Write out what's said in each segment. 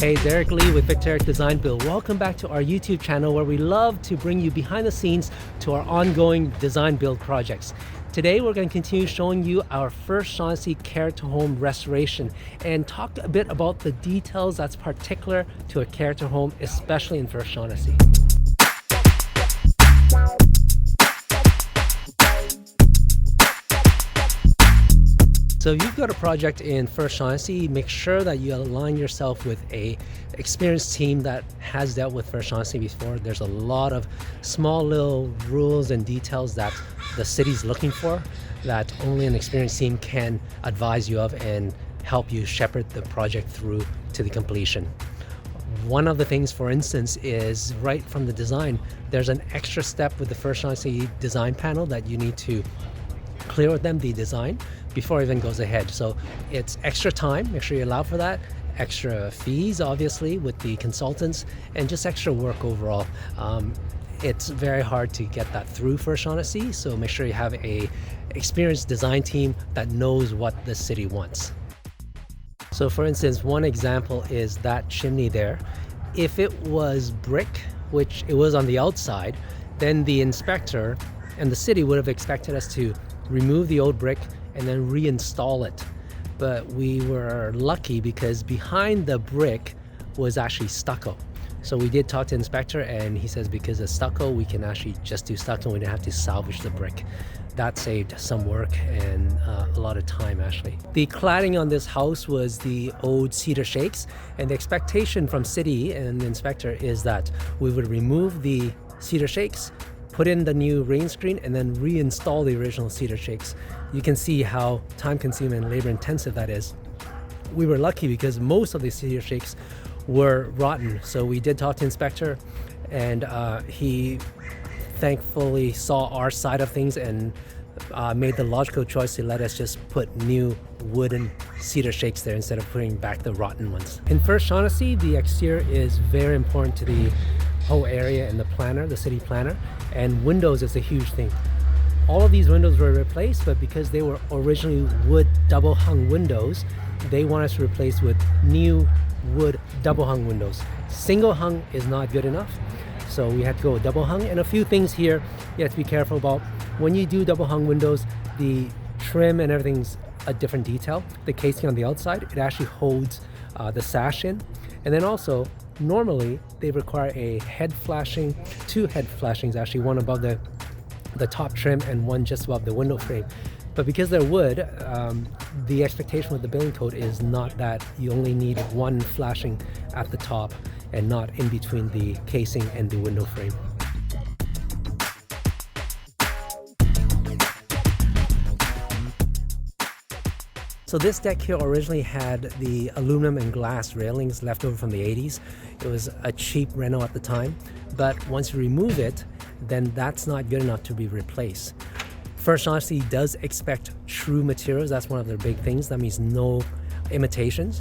Hey, Derek Lee with VictorEric Design Build. Welcome back to our YouTube channel where we love to bring you behind the scenes to our ongoing design build projects. Today we're going to continue showing you our first Shaughnessy character home restoration and talk a bit about the details that's particular to a character home, especially in first Shaughnessy. So if you've got a project in first Shaughnessy, make sure that you align yourself with a experienced team that has dealt with first Shaughnessy before. There's a lot of small little rules and details that the city's looking for that only an experienced team can advise you of and help you shepherd the project through to the completion. One of the things, for instance, is right from the design, there's an extra step with the first Shaughnessy design panel that you need to clear with them the design before it even goes ahead. So it's extra time, make sure you allow for that, extra fees obviously with the consultants, and just extra work overall. It's very hard to get that through for Shaughnessy, so make sure you have a experienced design team that knows what the city wants. So for instance, one example is that chimney there. If it was brick, which it was on the outside, then the inspector and the city would have expected us to remove the old brick and then reinstall it. But we were lucky because behind the brick was actually stucco. So we did talk to the inspector and he says because of stucco, we can actually just do stucco. We didn't have to salvage the brick. That saved some work and a lot of time actually. The cladding on this house was the old cedar shakes, and the expectation from city and the inspector is that we would remove the cedar shakes, put in the new rain screen, and then reinstall the original cedar shakes. You can see how time-consuming and labor-intensive that is. We were lucky because most of the cedar shakes were rotten. So we did talk to the inspector, and he thankfully saw our side of things and made the logical choice to let us just put new wooden cedar shakes there instead of putting back the rotten ones. In first Shaughnessy, the exterior is very important to the whole area and the planner, the city planner, and windows is a huge thing. All of these windows were replaced, but because they were originally wood double hung windows, they want us to replace with new wood double hung windows. Single hung is not good enough, so we had to go with double hung. And a few things here you have to be careful about. When you do double hung windows, the trim and everything's a different detail. The casing on the outside, it actually holds the sash in. And then also, normally they require a head flashing, two head flashings actually, one above the top trim and one just above the window frame. But because they're wood, the expectation with the building code is not that you only need one flashing at the top and not in between the casing and the window frame. So this deck here originally had the aluminum and glass railings left over from the 80s. It was a cheap reno at the time, but once you remove it, then that's not good enough to be replaced. First Shaughnessy does expect true materials. That's one of their big things. That means no imitations,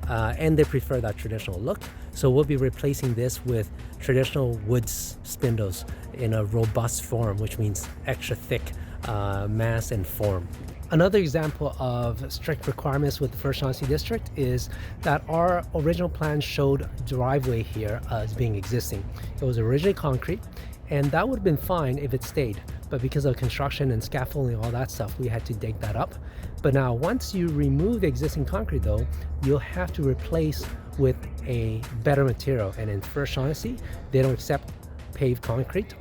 and they prefer that traditional look. So we'll be replacing this with traditional wood spindles in a robust form, which means extra thick mass and form. Another example of strict requirements with the first Shaughnessy district is that our original plan showed driveway here as being existing. It was originally concrete, and that would have been fine if it stayed. But because of construction and scaffolding and all that stuff, we had to dig that up. But now once you remove the existing concrete though, you'll have to replace with a better material. And in first Shaughnessy, they don't accept paved concrete.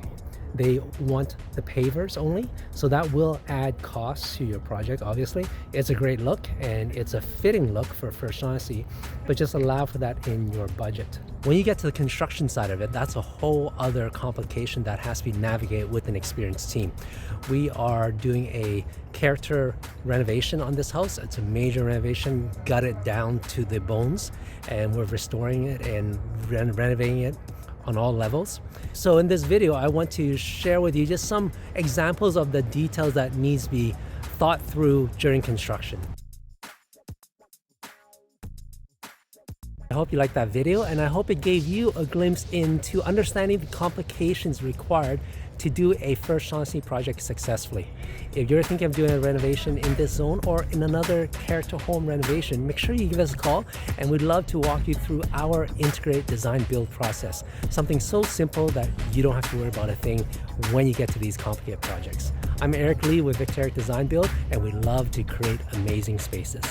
They want the pavers only, so that will add costs to your project. Obviously, it's a great look and it's a fitting look for first Shaughnessy, but just allow for that in your budget. When you get to the construction side of it, that's a whole other complication that has to be navigated with an experienced team. We are doing a character renovation on this house. It's a major renovation, gut it down to the bones, and we're restoring it and renovating it on all levels. So in this video, I want to share with you just some examples of the details that needs to be thought through during construction. I hope you liked that video, and I hope it gave you a glimpse into understanding the complications required to do a first Shaughnessy project successfully. If you're thinking of doing a renovation in this zone or in another character home renovation, make sure you give us a call, and we'd love to walk you through our integrated design build process. Something so simple that you don't have to worry about a thing when you get to these complicated projects. I'm Eric Lee with VictorEric Design Build, and we love to create amazing spaces.